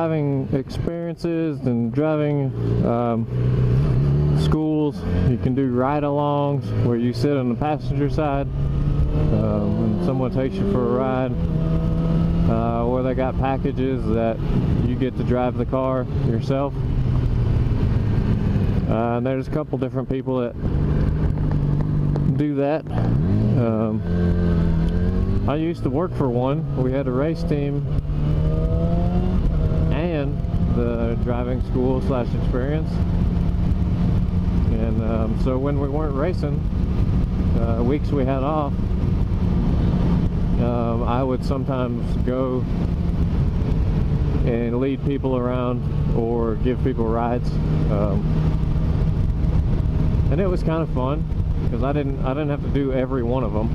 driving experiences and driving schools. You can do ride-alongs where you sit on the passenger side and someone takes you for a ride, or they got packages that you get to drive the car yourself. And there's a couple different people that do that. I used to work for one. We had a race team and the driving school / experience. And so when we weren't racing, weeks we had off, I would sometimes go and lead people around or give people rides. And it was kind of fun because I didn't have to do every one of them.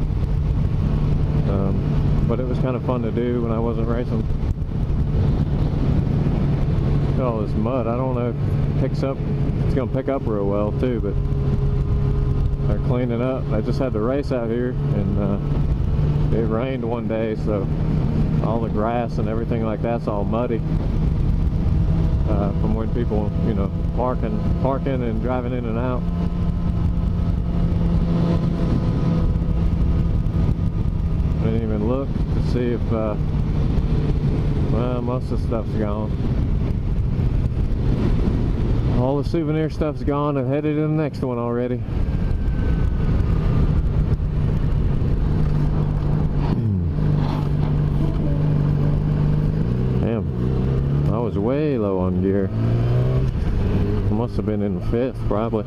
But it was kind of fun to do when I wasn't racing. Look at all this mud. I don't know if it picks up. It's going to pick up real well too, but they're cleaning up. I just had to race out here, and it rained one day, so all the grass and everything like that's all muddy from when people, you know, parking and driving in and out. I didn't even look to see if well, most of the stuff's gone. All the souvenir stuff's gone. I've headed to the next one already. Damn, I was way low on gear. I must have been in the 5th probably.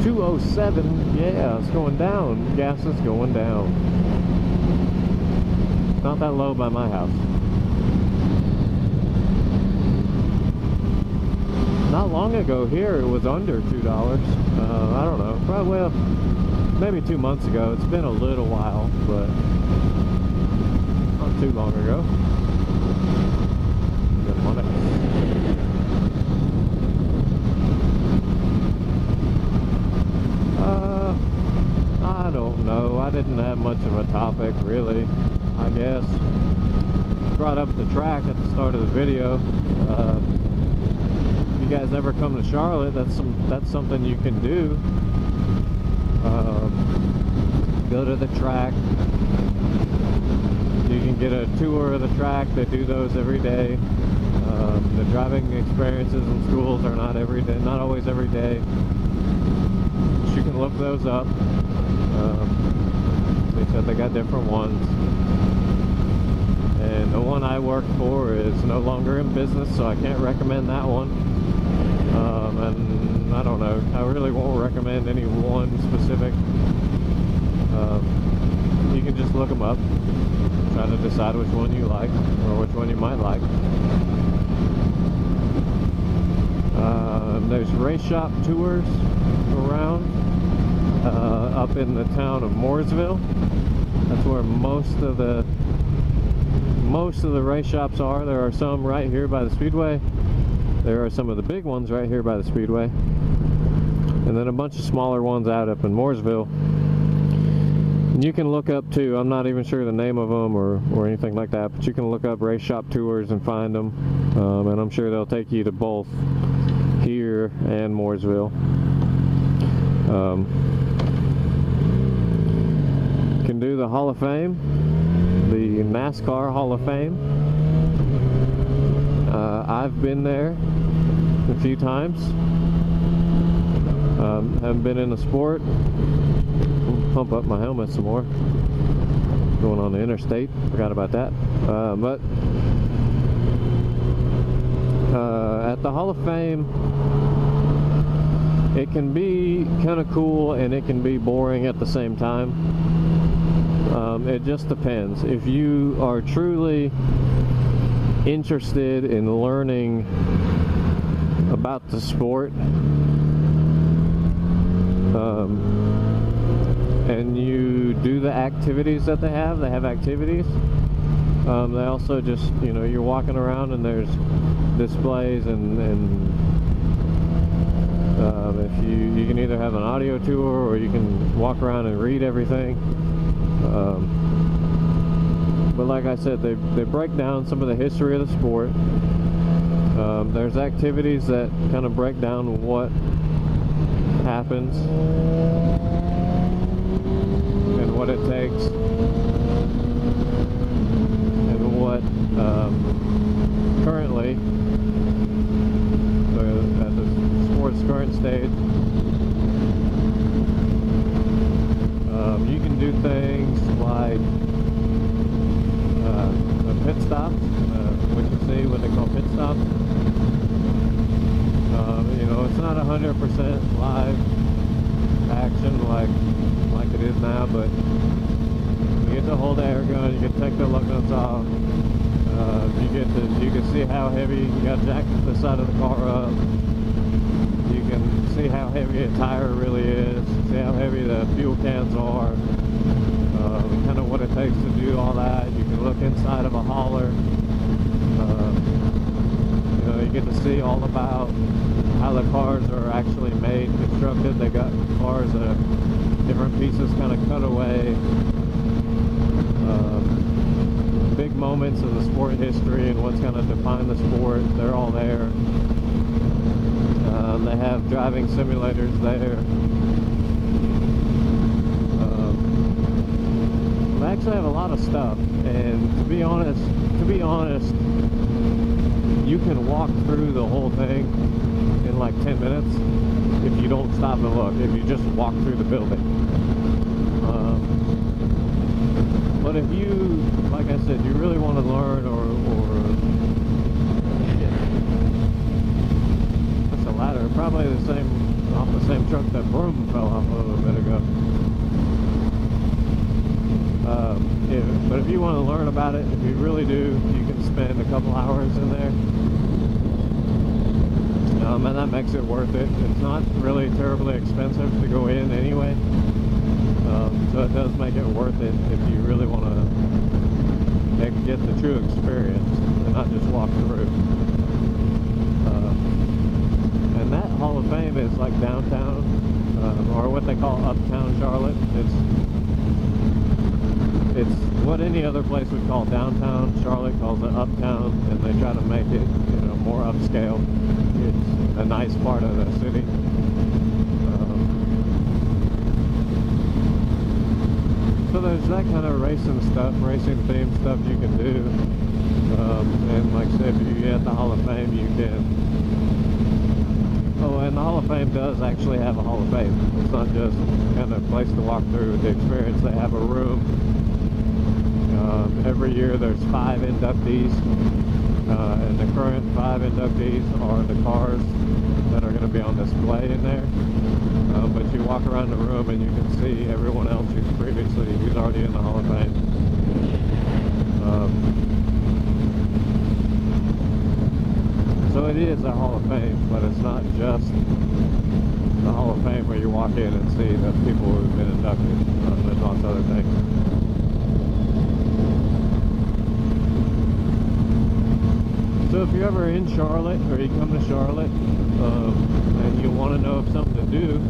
$207, yeah, it's going down. Gas is going down. Not that low by my house. Not long ago here it was under $2. I don't know, probably, well, maybe 2 months ago. It's been a little while, but not too long ago. Good money. I don't know. I didn't have much of a topic, really, I guess. Brought up the track at the start of the video. If you guys ever come to Charlotte, that's something you can do. Go to the track. You can get a tour of the track. They do those every day. The driving experiences in schools are not every day, not always every day. You can look those up. They said they got different ones, and the one I work for is no longer in business, so I can't recommend that one. And I don't know, I really won't recommend any one specific. You can just look them up, try to decide which one you like or which one you might like. There's race shop tours around up in the town of Mooresville. That's where most of the race shops are. There are some right here by the Speedway. There are some of the big ones right here by the Speedway, and then a bunch of smaller ones out up in Mooresville. And you can look up too, I'm not even sure the name of them or anything like that, but you can look up race shop tours and find them, and I'm sure they'll take you to both here and Mooresville. You can do the Hall of Fame, the Nascar Hall of Fame. I've been there a few times. Haven't been in the sport. Pump up my helmet some more. Going on the interstate, forgot about that. But at the Hall of Fame, it can be kind of cool and it can be boring at the same time. It just depends. If you are truly interested in learning about the sport, and you do the activities that they have activities. They also just, you know, you're walking around and there's displays and If you can either have an audio tour or you can walk around and read everything. But like I said, they break down some of the history of the sport. There's activities that kind of break down what happens and what it takes and what currently at the sport's current stage, you can do things like pit stops, what you see what they call pit stops. You know, it's not 100% live action like it is now, but you get to hold the air gun, you can take the lug nuts off, you can see how heavy, you got to jack the side of the car up, you can see how heavy a tire really is, see how heavy the fuel cans are, kind of what it takes to do all that. You can look inside of a hauler, you know, you get to see all about how the cars are actually made, constructed. They got cars that are different pieces kind of cut away. Big moments in the sport history and what's going to define the sport, they're all there. They have driving simulators there. They actually have a lot of stuff, and to be honest, you can walk through the whole thing in like 10 minutes if you don't stop and look, if you just walk through the building. But if you, like I said, you really want to learn or that's a ladder, probably off the same truck that Broom fell off a little bit ago. But if you want to learn about it, if you really do, you can spend a couple hours in there. And that makes it worth it. It's not really terribly expensive to go in anyway. So it does make it worth it if you really want to get the true experience and not just walk through. And that Hall of Fame is like downtown, or what they call uptown Charlotte. It's what any other place would call downtown. Charlotte calls it uptown, and they try to make it, you know, more upscale. It's a nice part of the city. So there's that kind of racing stuff, racing themed stuff you can do. And like I said, if you get the Hall of Fame, you can. Oh, and the Hall of Fame does actually have a Hall of Fame. It's not just kind of a place to walk through the experience. They have a room. Every year there's 5 inductees, and the current 5 inductees are the cars that are going to be on display in there. But you walk around the room and you can see everyone else who's already in the Hall of Fame. So it is a Hall of Fame, but it's not just the Hall of Fame where you walk in and see the people who've been inducted. There's lots of other things. So if you're ever in Charlotte, or you come to Charlotte, and you want to know of something to do,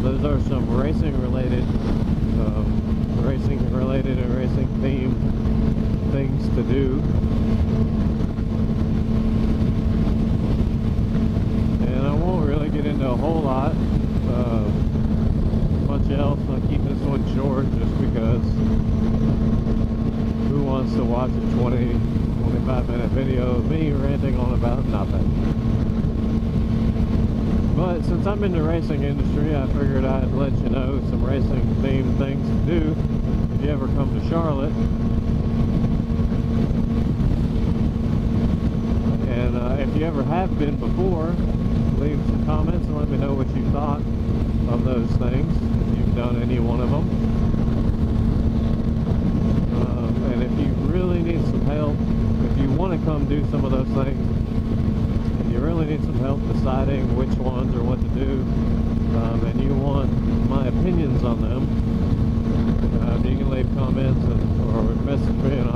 those are some racing related and racing themed things to do. And I won't really get into a whole lot. Much else. I'll keep this one short just because who wants to watch a 25-minute video of me ranting on about nothing. But since I'm in the racing industry, I figured I'd let you know some racing themed things to do if you ever come to Charlotte. And if you ever have been before, leave some comments and let me know what you thought of those things, if you've done any one of them. And if you really need some help, if you want to come do some of those things, and you really need some help deciding which ones or what to do, and you want my opinions on them, you can leave comments or message me, and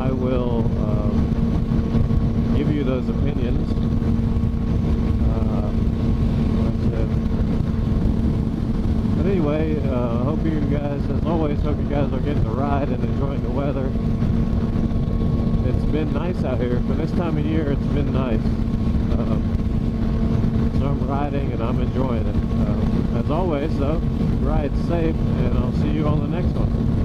I will give you those opinions. guys. As always, hope you guys are getting the ride and enjoying the weather. It's been nice out here. For this time of year, it's been nice. So I'm riding and I'm enjoying it. As always, though, ride safe, and I'll see you on the next one.